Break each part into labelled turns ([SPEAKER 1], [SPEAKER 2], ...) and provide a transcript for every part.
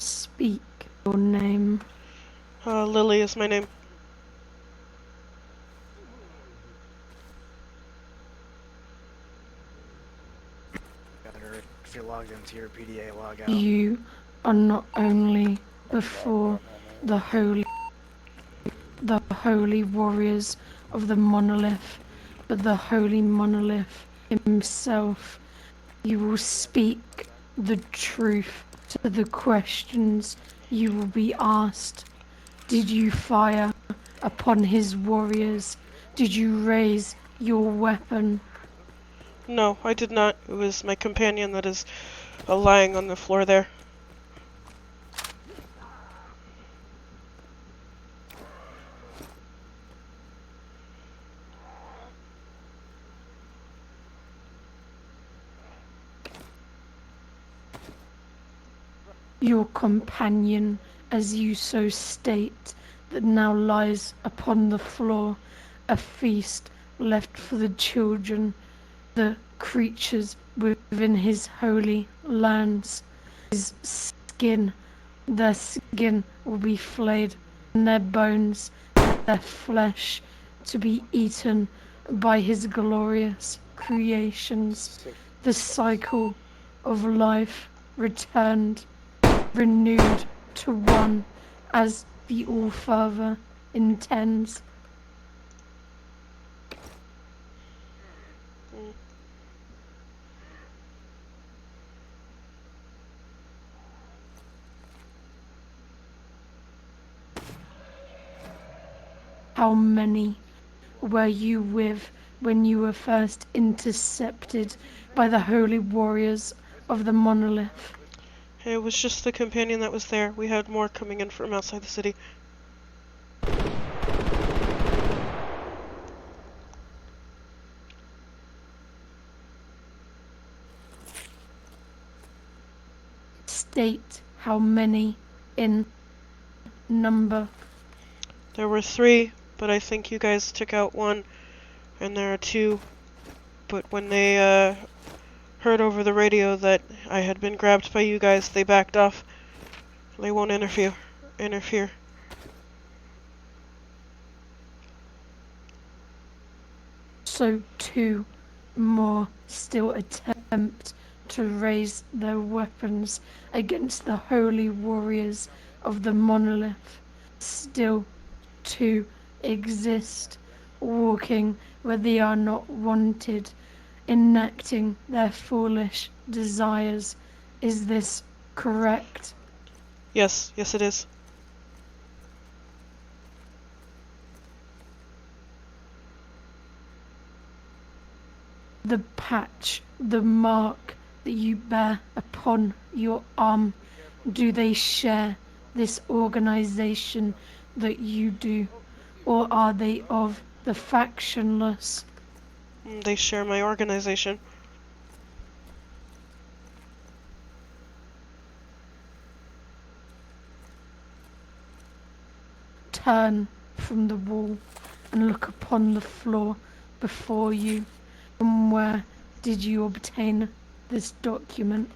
[SPEAKER 1] speak your name.
[SPEAKER 2] Lily is my name.
[SPEAKER 3] If you logged into your PDA logout.
[SPEAKER 1] You are not only before the holy warriors of the monolith, but the holy monolith himself. You will speak the truth to the questions you will be asked. Did you fire upon his warriors? Did you raise your weapon?
[SPEAKER 2] No, I did not. It was my companion that is lying on the floor there.
[SPEAKER 1] Your companion, as you so state, that now lies upon the floor, a feast left for the children, the creatures within his holy lands. His skin, their skin will be flayed, and their bones, their flesh, to be eaten by his glorious creations. The cycle of life returned, renewed to one, as the All-Father intends.
[SPEAKER 2] Mm.
[SPEAKER 1] How many were you with when you were first intercepted by the holy warriors of the monolith?
[SPEAKER 2] It was just the companion that was there. We had more coming in from outside the city.
[SPEAKER 1] State how many in number.
[SPEAKER 2] There were 3, but I think you guys took out 1, and there are 2. But when they heard over the radio that I had been grabbed by you guys, they backed off. They won't interfere.
[SPEAKER 1] So 2 more still attempt to raise their weapons against the holy warriors of the monolith. Still 2 exist, walking where they are not wanted, enacting their foolish desires. Is this correct?
[SPEAKER 2] Yes, it is.
[SPEAKER 1] The patch, the mark that you bear upon your arm, do they share this organization that you do, or are they of the factionless?
[SPEAKER 2] They share my organization.
[SPEAKER 1] Turn from the wall and look upon the floor before you. From where did you obtain this document?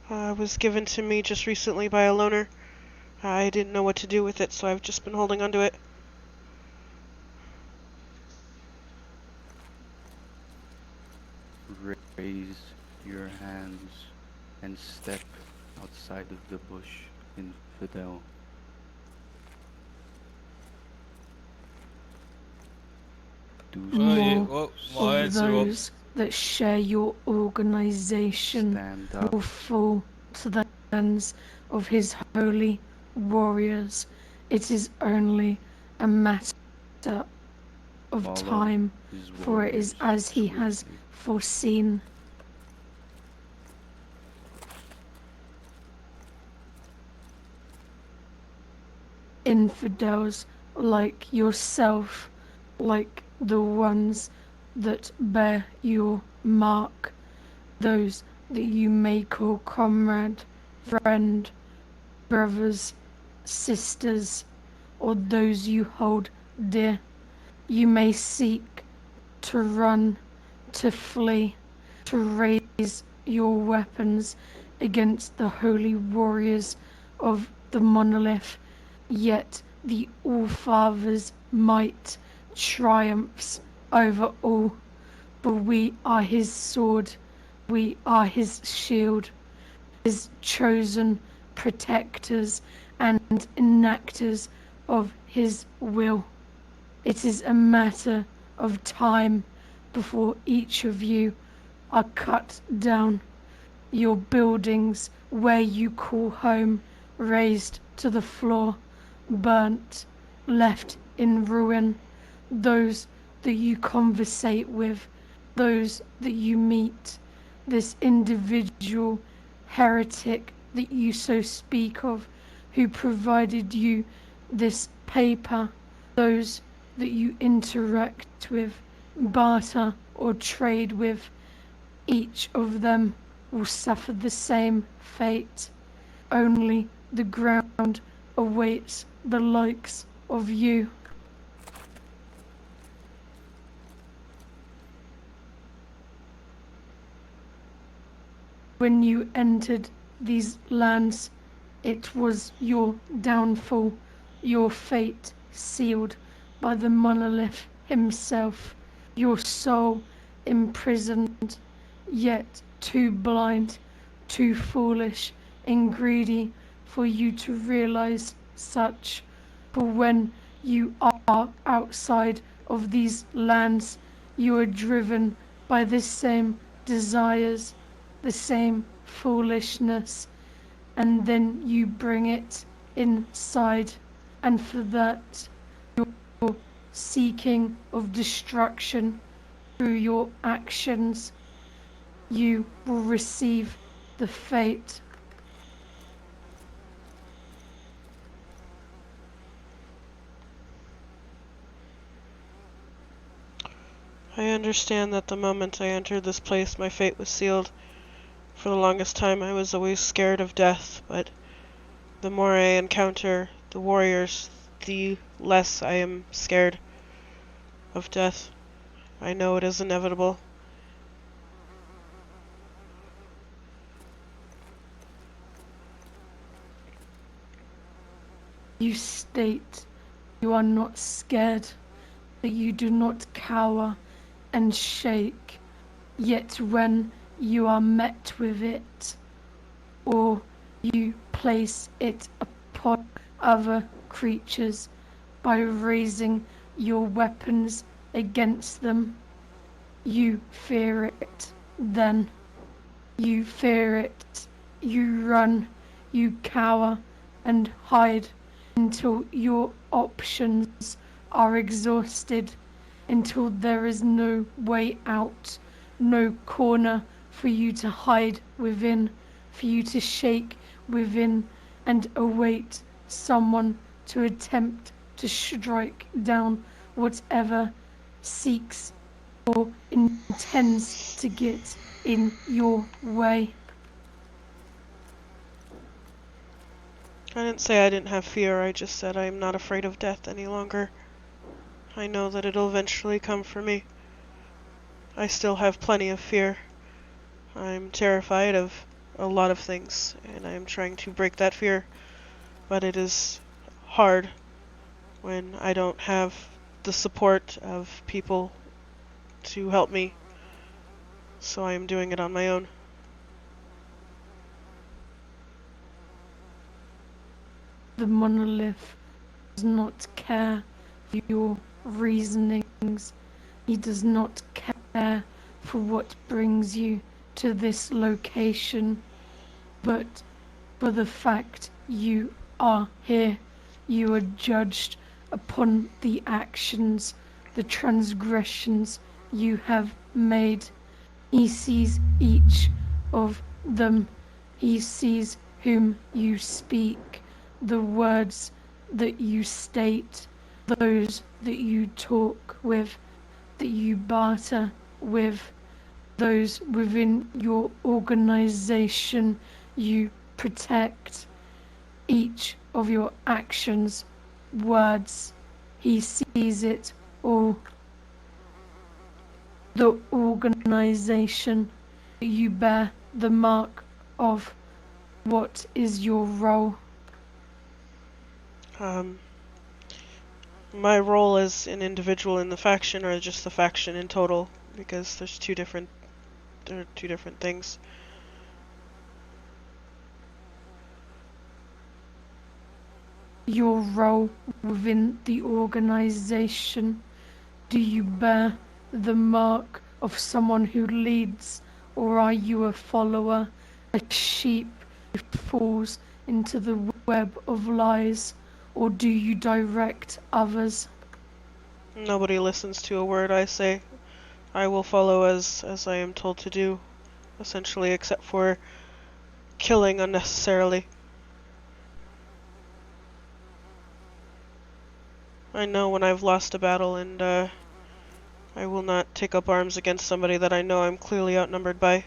[SPEAKER 2] It was given to me just recently by a loner. I didn't know what to do with it, so I've just been holding onto it.
[SPEAKER 4] Raise your hands and step outside of the bush, infidel.
[SPEAKER 1] More of those that share your organization
[SPEAKER 4] Stand up.
[SPEAKER 1] will fall to the hands of his holy warriors. It is only a matter of
[SPEAKER 4] Follow
[SPEAKER 1] time,
[SPEAKER 4] his
[SPEAKER 1] for it is
[SPEAKER 4] warriors
[SPEAKER 1] as he has
[SPEAKER 4] swiftly.
[SPEAKER 1] foreseen. Infidels like yourself, like the ones that bear your mark, those that you may call comrade, friend, brothers, sisters, or those you hold dear. You may seek to run, to flee, to raise your weapons against the holy warriors of the monolith, yet the All-Father's might triumphs over all. For we are his sword, we are his shield, his chosen protectors and enactors of his will. It is a matter of time before each of you are cut down, your buildings where you call home razed to the floor, burnt, left in ruin, those that you conversate with, those that you meet, this individual heretic that you so speak of, who provided you this paper, those that you interact with, barter or trade with, each of them will suffer the same fate. Only the ground awaits the likes of you. When you entered these lands, it was your downfall, your fate sealed by the monolith himself, your soul imprisoned, yet too blind, too foolish and greedy for you to realize such. For when you are outside of these lands, you are driven by the same desires, the same foolishness, and then you bring it inside, and for that your seeking of destruction through your actions, you will receive the fate.
[SPEAKER 2] I understand that the moment I entered this place, my fate was sealed. For the longest time, I was always scared of death, but the more I encounter the warriors, the less I am scared of death. I know it is inevitable.
[SPEAKER 1] You state you are not scared, that you do not cower and shake, yet when you are met with it, or you place it upon other creatures by raising your weapons against them, you fear it then. You fear it, you run, you cower and hide until your options are exhausted, until there is no way out, no corner for you to hide within, for you to shake within and await someone to attempt to strike down whatever seeks or intends to get in your way.
[SPEAKER 2] I didn't say I didn't have fear, I just said I am not afraid of death any longer. I know that it'll eventually come for me. I still have plenty of fear. I'm terrified of a lot of things, and I am trying to break that fear, but it is hard when I don't have the support of people to help me, so I am doing it on my own.
[SPEAKER 1] The monolith does not care for your reasonings. He does not care for what brings you to this location, but for the fact you are here. You are judged upon the actions, the transgressions you have made. He sees each of them. He sees whom you speak, the words that you state, those that you talk with, that you barter with, those within your organization you protect, each of your actions, words. He sees it all. The organization you bear the mark of. What is your role?
[SPEAKER 2] Um, my role as an individual in the faction, or just the faction in total, because there are two different things.
[SPEAKER 1] Your role within the organization. Do you bear the mark of someone who leads, or are you a follower, a sheep who falls into the web of lies, or do you direct others?
[SPEAKER 2] Nobody listens to a word I say. I will follow as I am told to do, essentially, except for killing unnecessarily. I know when I've lost a battle, and I will not take up arms against somebody that I know I'm clearly outnumbered by.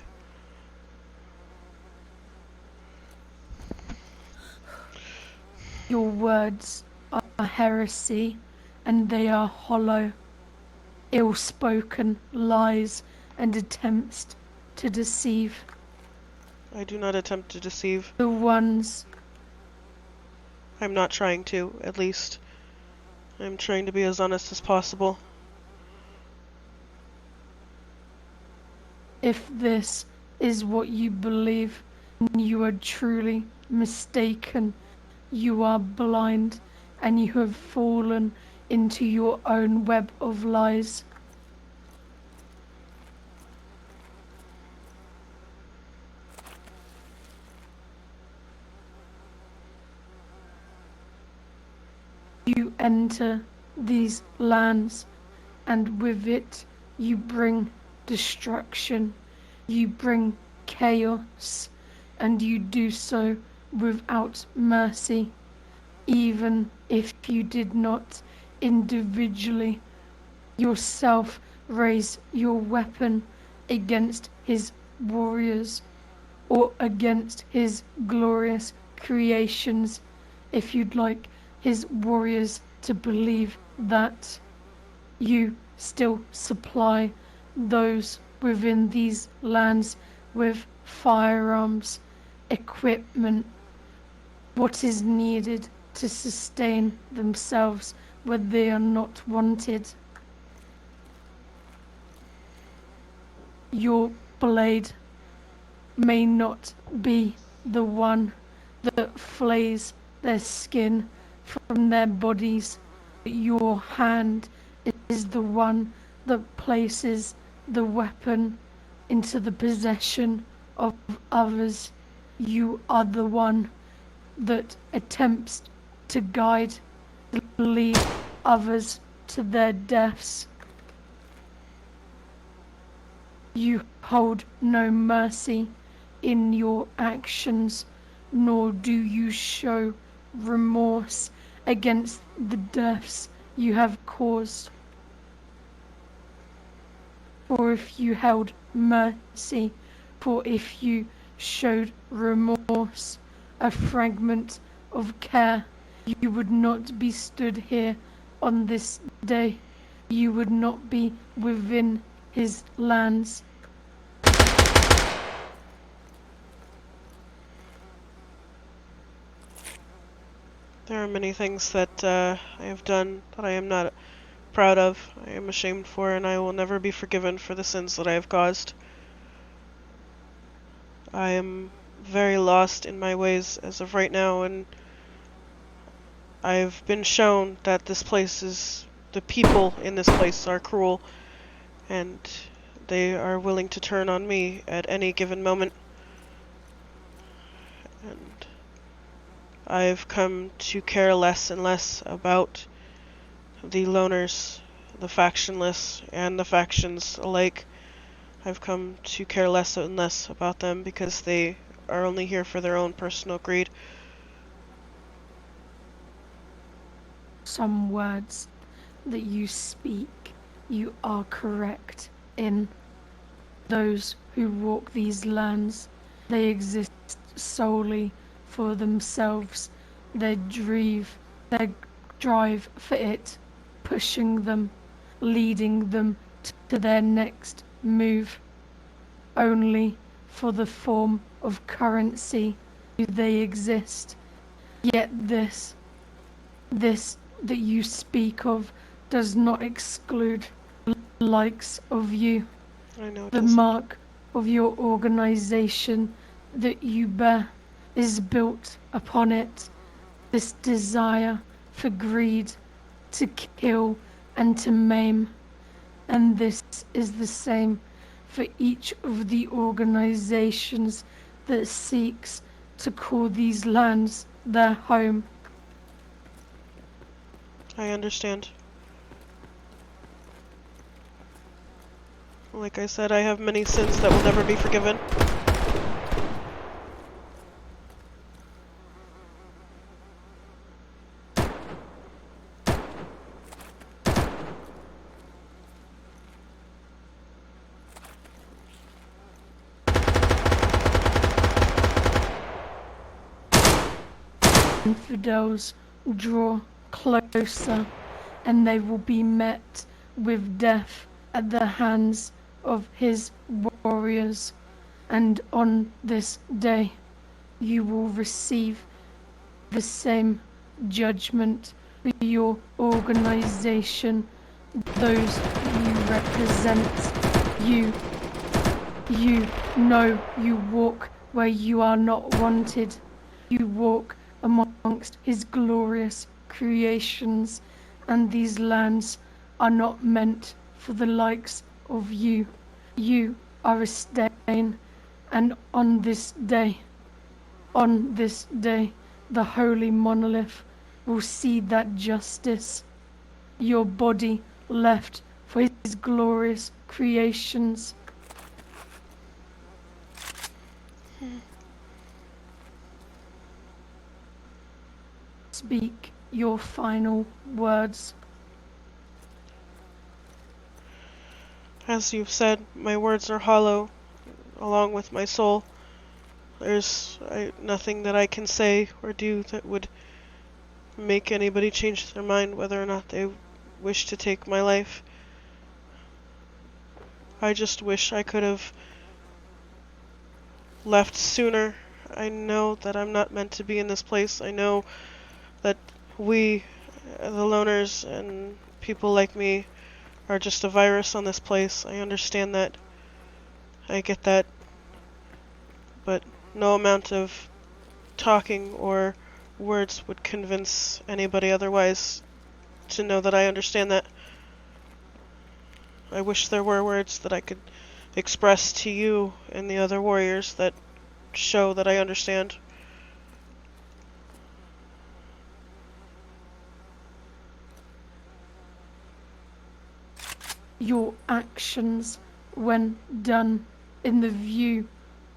[SPEAKER 1] Your words are heresy, and they are hollow, ill-spoken lies and attempts to deceive.
[SPEAKER 2] I do not attempt to deceive.
[SPEAKER 1] The ones
[SPEAKER 2] I'm not trying to, at least. I'm trying to be as honest as possible.
[SPEAKER 1] If this is what you believe, you are truly mistaken. You are blind, and you have fallen into your own web of lies. You enter these lands, and with it you bring destruction, you bring chaos, and you do so without mercy, even if you did not individually yourself raise your weapon against his warriors or against his glorious creations, if you'd like his warriors to believe that. You still supply those within these lands with firearms, equipment, what is needed to sustain themselves when they are not wanted. Your blade may not be the one that flays their skin from their bodies, but your hand is the one that places the weapon into the possession of others. You are the one that attempts to guide, to lead others to their deaths. You hold no mercy in your actions, nor do you show remorse against the deaths you have caused. For if you held mercy, for if you showed remorse, a fragment of care, you would not be stood here on this day. You would not be within his lands.
[SPEAKER 2] There are many things that I have done that I am not proud of, I am ashamed for, and I will never be forgiven for the sins that I have caused. I am very lost in my ways as of right now, and I've been shown that the people in this place are cruel, and they are willing to turn on me at any given moment. And I've come to care less and less about the loners, the factionless, and the factions alike. I've come to care less and less about them because they are only here for their own personal greed.
[SPEAKER 1] Some words that you speak, you are correct in. Those who walk these lands, they exist solely for themselves. Their drive for it, pushing them, leading them to their next move. Only for the form of currency do they exist. Yet this This that you speak of does not exclude the likes of you.
[SPEAKER 2] I know it
[SPEAKER 1] The
[SPEAKER 2] doesn't.
[SPEAKER 1] mark of your organization that you bear is built upon it. This desire for greed, to kill and to maim. And this is the same for each of the organizations that seeks to call these lands their home.
[SPEAKER 2] I understand. Like I said, I have many sins that will never be forgiven.
[SPEAKER 1] Infidels draw closer, and they will be met with death at the hands of his warriors. And on this day, you will receive the same judgment for your organization, those you represent. You know you walk where you are not wanted. You walk amongst his glorious creations, and these lands are not meant for the likes of you. You are a stain, and on this day, the holy monolith will see that justice. Your body left for his glorious creations. Speak your final words.
[SPEAKER 2] As you've said, my words are hollow, along with my soul. There's nothing that I can say or do that would make anybody change their mind whether or not they wish to take my life. I just wish I could have left sooner. I know that I'm not meant to be in this place. I know that we, the loners and people like me, are just a virus on this place. I understand that. I get that. But no amount of talking or words would convince anybody otherwise to know that I understand that. I wish there were words that I could express to you and the other warriors that show that I understand.
[SPEAKER 1] Your actions, when done in the view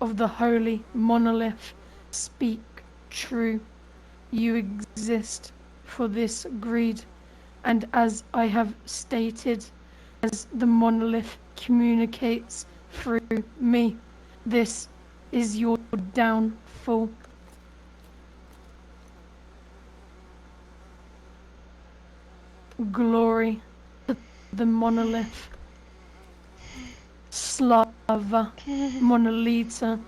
[SPEAKER 1] of the holy monolith, speak true. You exist for this greed, and as I have stated, as the monolith communicates through me, this is your downfall. Glory to the monolith. Slava Monolita